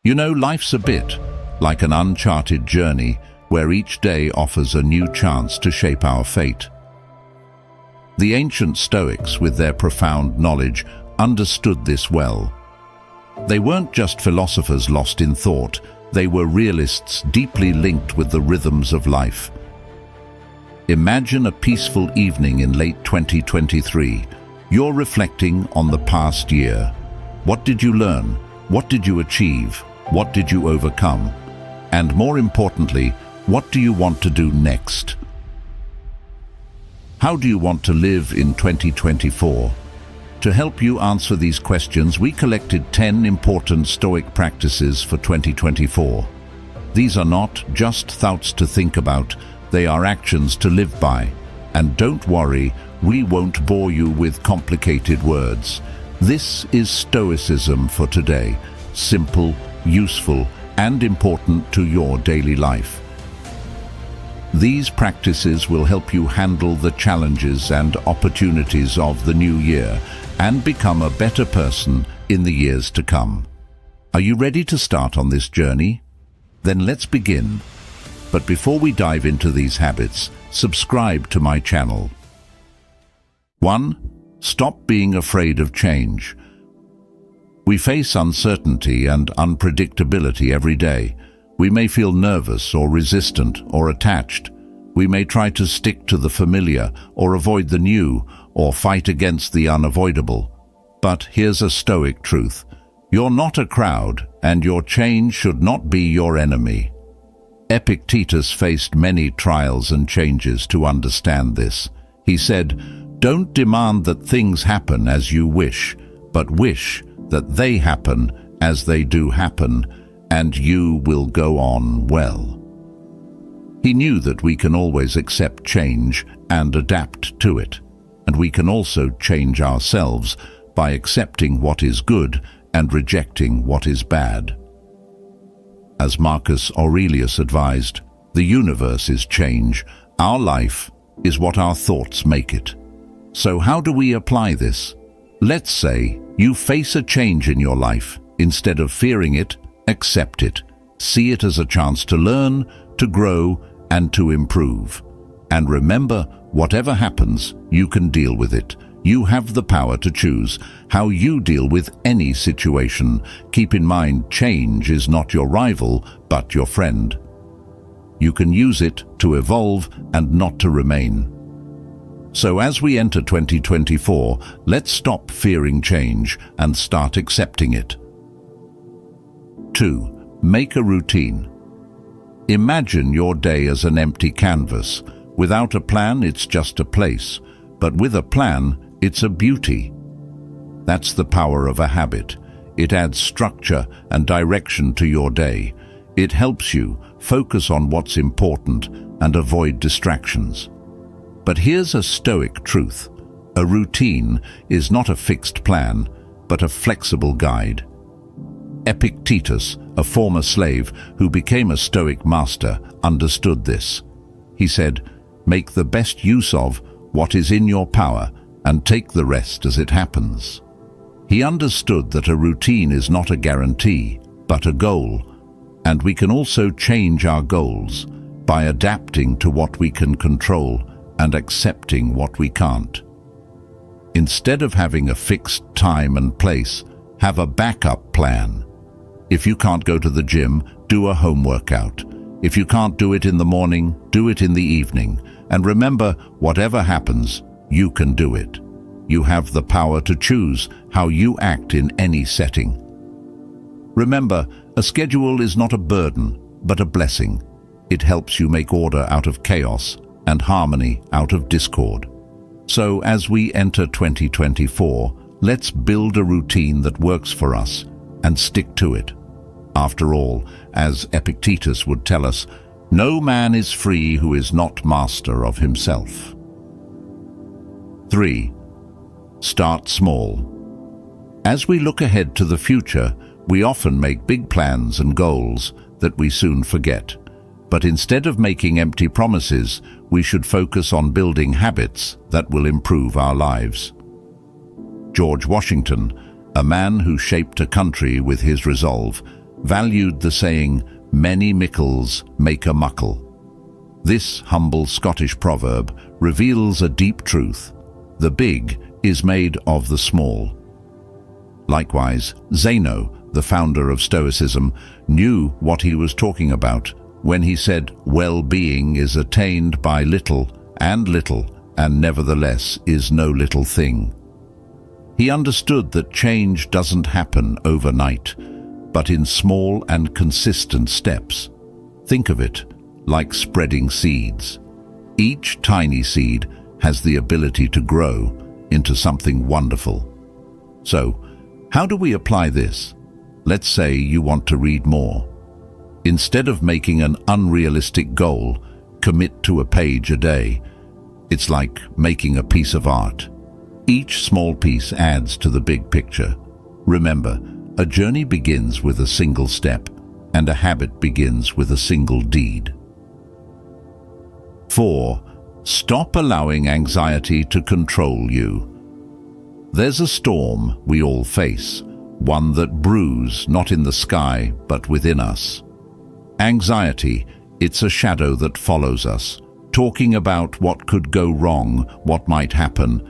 You know, life's a bit like an uncharted journey where each day offers a new chance to shape our fate. The ancient Stoics, with their profound knowledge, understood this well. They weren't just philosophers lost in thought, they were realists deeply linked with the rhythms of life. Imagine a peaceful evening in late 2023. You're reflecting on the past year. What did you learn? What did you achieve? What did you overcome? And more importantly, what do you want to do next? How do you want to live in 2024? To help you answer these questions, we collected 10 important Stoic practices for 2024. These are not just thoughts to think about, they are actions to live by. And don't worry, we won't bore you with complicated words. This is Stoicism for today, simple, useful, and important to your daily life. These practices will help you handle the challenges and opportunities of the new year and become a better person in the years to come. Are you ready to start on this journey? Then let's begin. But before we dive into these habits, subscribe to my channel. 1. Stop being afraid of change. We face uncertainty and unpredictability every day. We may feel nervous or resistant or attached. We may try to stick to the familiar or avoid the new or fight against the unavoidable. But here's a Stoic truth. You're not a crowd, and your change should not be your enemy. Epictetus faced many trials and changes to understand this. He said, "Don't demand that things happen as you wish, but wish that they happen as they do happen, and you will go on well." He knew that we can always accept change and adapt to it, and we can also change ourselves by accepting what is good and rejecting what is bad. As Marcus Aurelius advised, the universe is change. Our life is what our thoughts make it. So how do we apply this? Let's say you face a change in your life. Instead of fearing it, accept it. See it as a chance to learn, to grow, and to improve. And remember, whatever happens, you can deal with it. You have the power to choose how you deal with any situation. Keep in mind, change is not your rival, but your friend. You can use it to evolve and not to remain. So as we enter 2024, let's stop fearing change and start accepting it. 2. Make a routine. Imagine your day as an empty canvas. Without a plan, it's just a place. But with a plan, it's a beauty. That's the power of a habit. It adds structure and direction to your day. It helps you focus on what's important and avoid distractions. But here's a Stoic truth. A routine is not a fixed plan, but a flexible guide. Epictetus, a former slave who became a Stoic master, understood this. He said, "Make the best use of what is in your power and take the rest as it happens." He understood that a routine is not a guarantee, but a goal, and we can also change our goals by adapting to what we can control and accepting what we can't. Instead of having a fixed time and place, have a backup plan. If you can't go to the gym, do a home workout. If you can't do it in the morning, do it in the evening. And remember, whatever happens, you can do it. You have the power to choose how you act in any setting. Remember, a schedule is not a burden, but a blessing. It helps you make order out of chaos and harmony out of discord. So as we enter 2024, let's build a routine that works for us and stick to it. After all, as Epictetus would tell us, no man is free who is not master of himself. 3. Start small. As we look ahead to the future, we often make big plans and goals that we soon forget. But instead of making empty promises, we should focus on building habits that will improve our lives. George Washington, a man who shaped a country with his resolve, valued the saying, "Many mickles make a muckle." This humble Scottish proverb reveals a deep truth. The big is made of the small. Likewise, Zeno, the founder of Stoicism, knew what he was talking about when he said, "Well-being is attained by little, and nevertheless is no little thing." He understood that change doesn't happen overnight, but in small and consistent steps. Think of it like spreading seeds. Each tiny seed has the ability to grow into something wonderful. So, how do we apply this? Let's say you want to read more. Instead of making an unrealistic goal, commit to a page a day. It's like making a piece of art. Each small piece adds to the big picture. Remember, a journey begins with a single step, and a habit begins with a single deed. 4. Stop allowing anxiety to control you. There's a storm we all face, one that brews not in the sky but within us. Anxiety, it's a shadow that follows us, talking about what could go wrong, what might happen.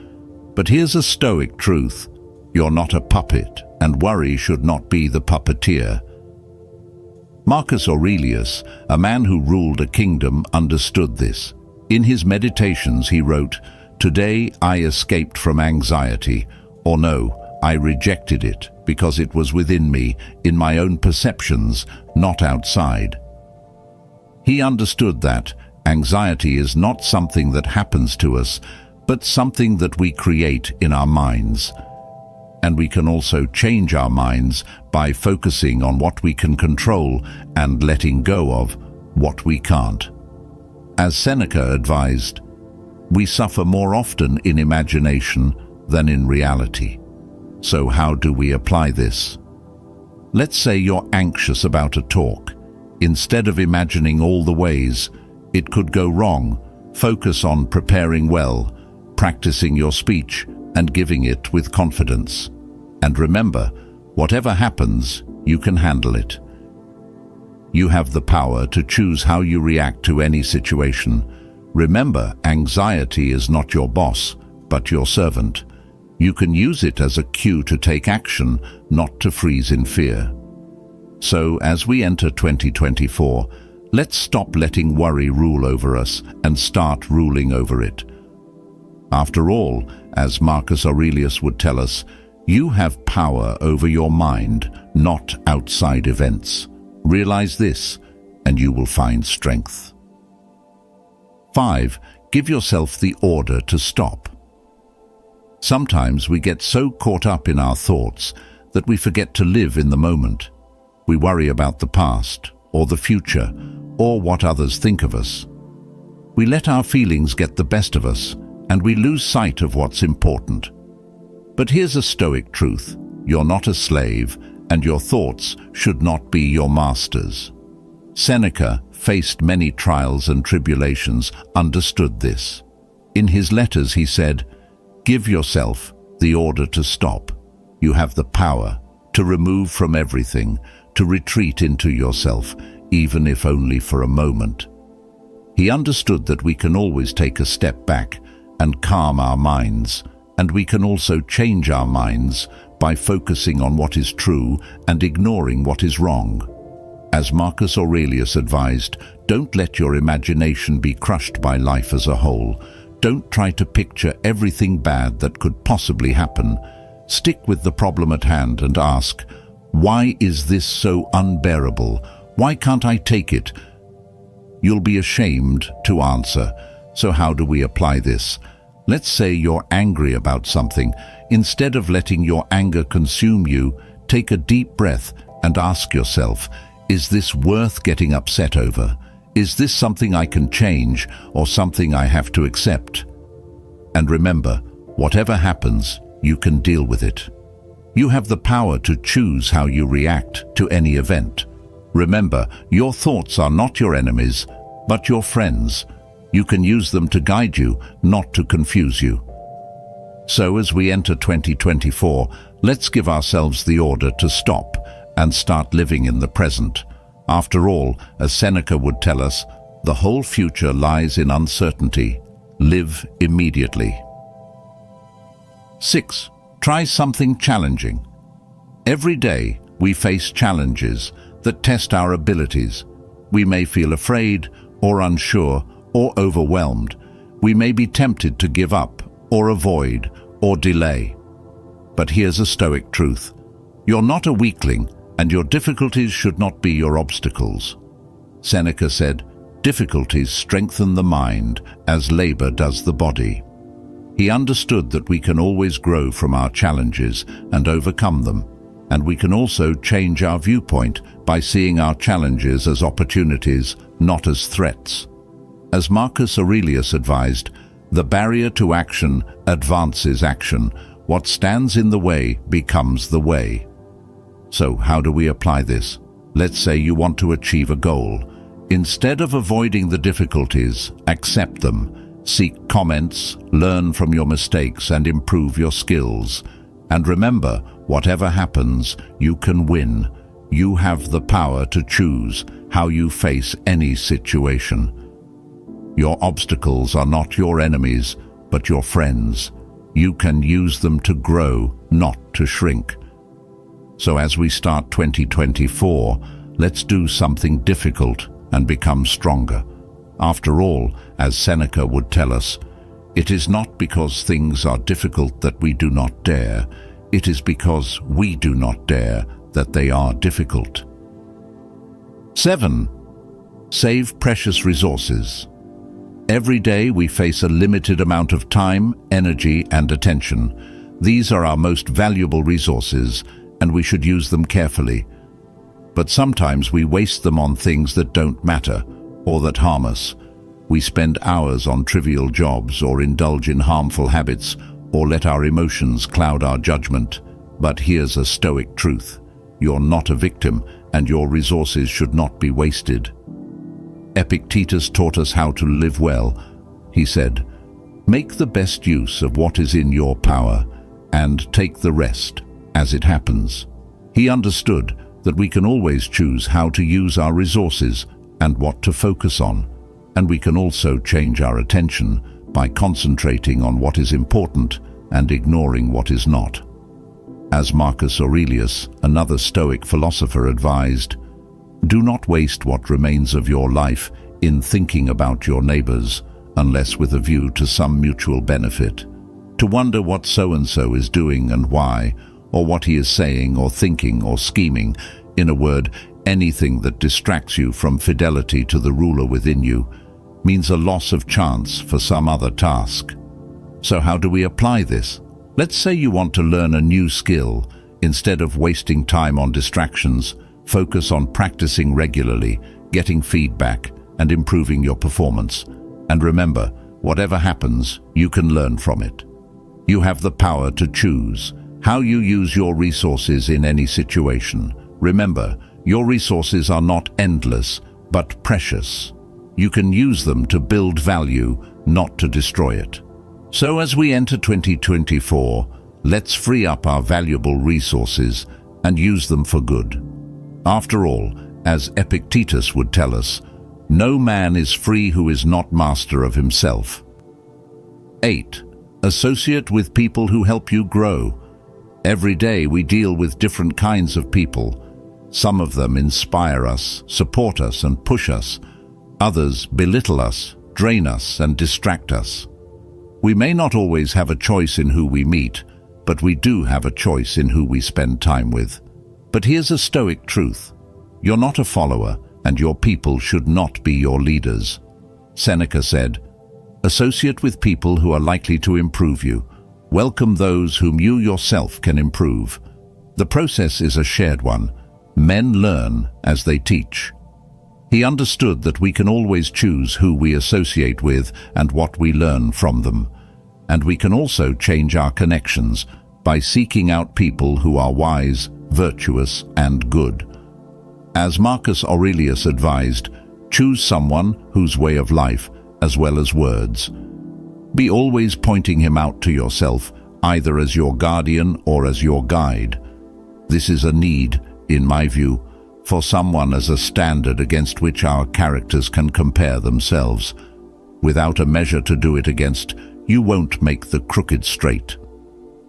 But here's a Stoic truth: you're not a puppet, and worry should not be the puppeteer. Marcus Aurelius, a man who ruled a kingdom, understood this. In his meditations he wrote, "Today I escaped from anxiety," or no, I rejected it because it was within me, in my own perceptions, not outside. He understood that anxiety is not something that happens to us, but something that we create in our minds. And we can also change our minds by focusing on what we can control and letting go of what we can't. As Seneca advised, we suffer more often in imagination than in reality. So how do we apply this? Let's say you're anxious about a talk. Instead of imagining all the ways it could go wrong, focus on preparing well, practicing your speech, and giving it with confidence. And remember, whatever happens, you can handle it. You have the power to choose how you react to any situation. Remember, anxiety is not your boss, but your servant. You can use it as a cue to take action, not to freeze in fear. So, as we enter 2024, let's stop letting worry rule over us and start ruling over it. After all, as Marcus Aurelius would tell us, you have power over your mind, not outside events. Realize this, and you will find strength. 5. Give yourself the order to stop. Sometimes we get so caught up in our thoughts that we forget to live in the moment. We worry about the past, or the future, or what others think of us. We let our feelings get the best of us, and we lose sight of what's important. But here's a Stoic truth: you're not a slave, and your thoughts should not be your masters. Seneca faced many trials and tribulations, understood this. In his letters he said, "Give yourself the order to stop. You have the power to remove from everything, to retreat into yourself, even if only for a moment." He understood that we can always take a step back and calm our minds, and we can also change our minds by focusing on what is true and ignoring what is wrong. As Marcus Aurelius advised, don't let your imagination be crushed by life as a whole. Don't try to picture everything bad that could possibly happen. Stick with the problem at hand and ask, why is this so unbearable? Why can't I take it? You'll be ashamed to answer. So how do we apply this? Let's say you're angry about something. Instead of letting your anger consume you, take a deep breath and ask yourself, is this worth getting upset over? Is this something I can change or something I have to accept? And remember, whatever happens, you can deal with it. You have the power to choose how you react to any event. Remember, your thoughts are not your enemies, but your friends. You can use them to guide you, not to confuse you. So as we enter 2024, let's give ourselves the order to stop and start living in the present. After all, as Seneca would tell us, the whole future lies in uncertainty. Live immediately. 6. Try something challenging. Every day, we face challenges that test our abilities. We may feel afraid or unsure or overwhelmed. We may be tempted to give up or avoid or delay. But here's a Stoic truth. You're not a weakling, and your difficulties should not be your obstacles. Seneca said, "Difficulties strengthen the mind as labor does the body." He understood that we can always grow from our challenges and overcome them, and we can also change our viewpoint by seeing our challenges as opportunities, not as threats. As Marcus Aurelius advised, the barrier to action advances action. What stands in the way becomes the way. So how do we apply this? Let's say you want to achieve a goal. Instead of avoiding the difficulties, accept them. Seek comments, learn from your mistakes, and improve your skills. And remember, whatever happens, you can win. You have the power to choose how you face any situation. Your obstacles are not your enemies, but your friends. You can use them to grow, not to shrink. So as we start 2024, let's do something difficult and become stronger. After all, as Seneca would tell us, it is not because things are difficult that we do not dare. It is because we do not dare that they are difficult. 7. Save precious resources. Every day we face a limited amount of time, energy, and attention. These are our most valuable resources, and we should use them carefully. But sometimes we waste them on things that don't matter or that harm us. We spend hours on trivial jobs or indulge in harmful habits or let our emotions cloud our judgment. But here's a Stoic truth. You're not a victim, and your resources should not be wasted. Epictetus taught us how to live well. He said, "Make the best use of what is in your power, and take the rest as it happens." He understood that we can always choose how to use our resources and what to focus on, and we can also change our attention by concentrating on what is important and ignoring what is not. As Marcus Aurelius, another Stoic philosopher, advised, "Do not waste what remains of your life in thinking about your neighbors, unless with a view to some mutual benefit. To wonder what so-and-so is doing and why, or what he is saying or thinking or scheming. In a word, anything that distracts you from fidelity to the ruler within you means a loss of chance for some other task." So how do we apply this? Let's say you want to learn a new skill. Instead of wasting time on distractions, focus on practicing regularly, getting feedback, and improving your performance. And remember, whatever happens, you can learn from it. You have the power to choose how you use your resources in any situation. Remember, your resources are not endless, but precious. You can use them to build value, not to destroy it. So as we enter 2024, let's free up our valuable resources and use them for good. After all, as Epictetus would tell us, no man is free who is not master of himself. 8. Associate with people who help you grow. Every day we deal with different kinds of people. Some of them inspire us, support us, and push us. Others belittle us, drain us, and distract us. We may not always have a choice in who we meet, but we do have a choice in who we spend time with. But here's a Stoic truth. You're not a follower, and your people should not be your leaders. Seneca said, "Associate with people who are likely to improve you. Welcome those whom you yourself can improve." The process is a shared one. Men learn as they teach. He understood that we can always choose who we associate with and what we learn from them. And we can also change our connections by seeking out people who are wise, virtuous, and good. As Marcus Aurelius advised, choose someone whose way of life, as well as words. Be always pointing him out to yourself, either as your guardian or as your guide. This is a need in my view, for someone as a standard against which our characters can compare themselves. Without a measure to do it against, you won't make the crooked straight.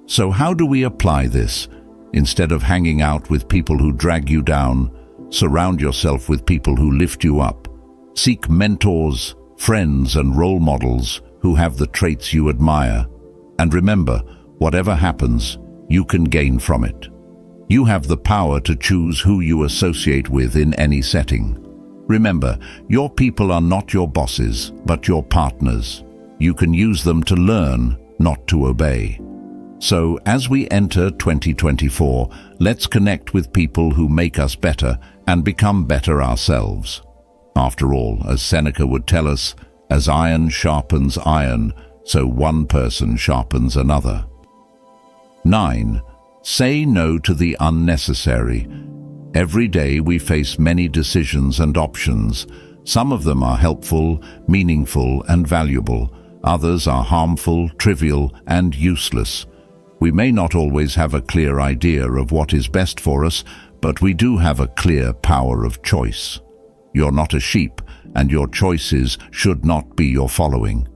So how do we apply this? Instead of hanging out with people who drag you down, surround yourself with people who lift you up. Seek mentors, friends, and role models who have the traits you admire. And remember, whatever happens, you can gain from it. You have the power to choose who you associate with in any setting. Remember, your people are not your bosses, but your partners. You can use them to learn, not to obey. So, as we enter 2024, let's connect with people who make us better and become better ourselves. After all, as Seneca would tell us, as iron sharpens iron, so one person sharpens another. 9. Say no to the unnecessary. Every day we face many decisions and options. Some of them are helpful, meaningful, and valuable. Others are harmful, trivial, and useless. We may not always have a clear idea of what is best for us, but we do have a clear power of choice. You're not a sheep, and your choices should not be your following.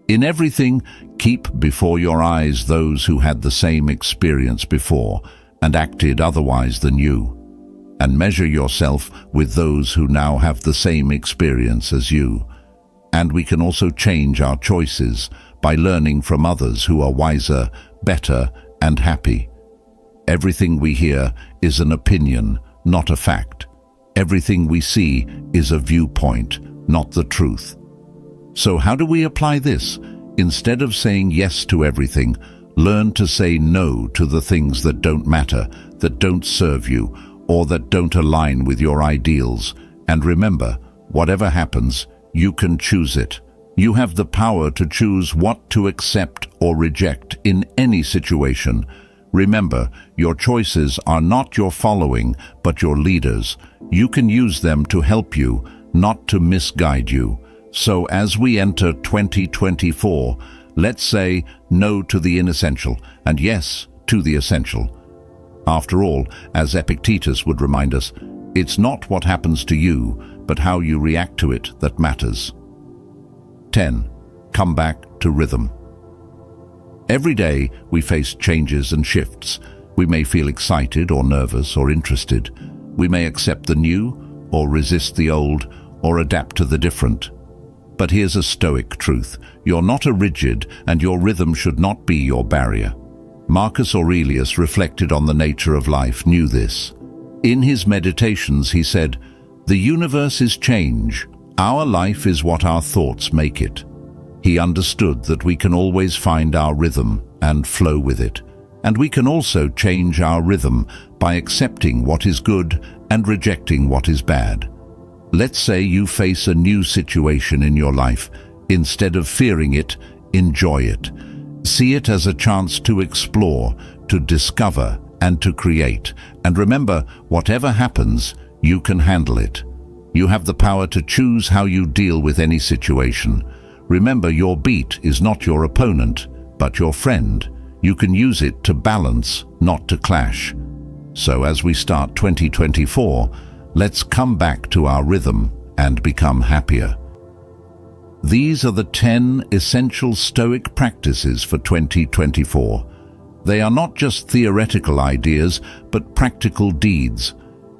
In everything, keep before your eyes those who had the same experience before and acted otherwise than you, and measure yourself with those who now have the same experience as you. And we can also change our choices by learning from others who are wiser, better, and happy. Everything we hear is an opinion, not a fact. Everything we see is a viewpoint, not the truth. So how do we apply this? Instead of saying yes to everything, learn to say no to the things that don't matter, that don't serve you, or that don't align with your ideals. And remember, whatever happens, you can choose it. You have the power to choose what to accept or reject in any situation. Remember, your choices are not your following, but your leaders. You can use them to help you, not to misguide you. So as we enter 2024, let's say no to the inessential and yes to the essential. After all, as Epictetus would remind us, it's not what happens to you, but how you react to it that matters. 10. Come back to rhythm. Every day we face changes and shifts. We may feel excited or nervous or interested. We may accept the new or resist the old or adapt to the different. But here's a Stoic truth. You're not a rigid, and your rhythm should not be your barrier. Marcus Aurelius reflected on the nature of life, knew this. In his meditations he said, "The universe is change. Our life is what our thoughts make it." He understood that we can always find our rhythm and flow with it. And we can also change our rhythm by accepting what is good and rejecting what is bad. Let's say you face a new situation in your life. Instead of fearing it, enjoy it. See it as a chance to explore, to discover, and to create. And remember, whatever happens, you can handle it. You have the power to choose how you deal with any situation. Remember, your beat is not your opponent, but your friend. You can use it to balance, not to clash. So as we start 2024, let's come back to our rhythm and become happier. These are the 10 essential Stoic practices for 2024. They are not just theoretical ideas, but practical deeds.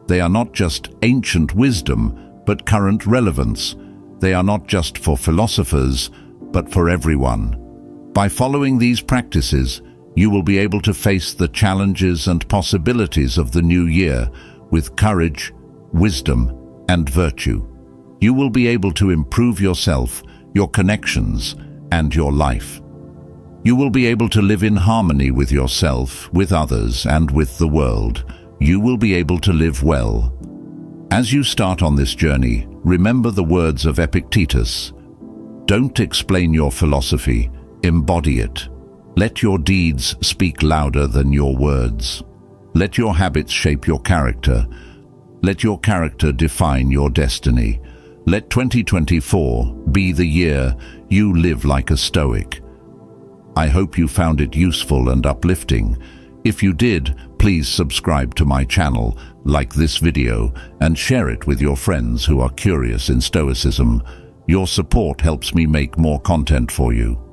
They are not just ancient wisdom, but current relevance. They are not just for philosophers, but for everyone. By following these practices, you will be able to face the challenges and possibilities of the new year with courage, wisdom, and virtue. You will be able to improve yourself, your connections, and your life. You will be able to live in harmony with yourself, with others, and with the world. You will be able to live well. As you start on this journey, remember the words of Epictetus. Don't explain your philosophy, embody it. Let your deeds speak louder than your words. Let your habits shape your character. Let your character define your destiny. Let 2024 be the year you live like a Stoic. I hope you found it useful and uplifting. If you did, Please subscribe to my channel, like this video, and share it with your friends who are curious in Stoicism. Your support helps me make more content for you.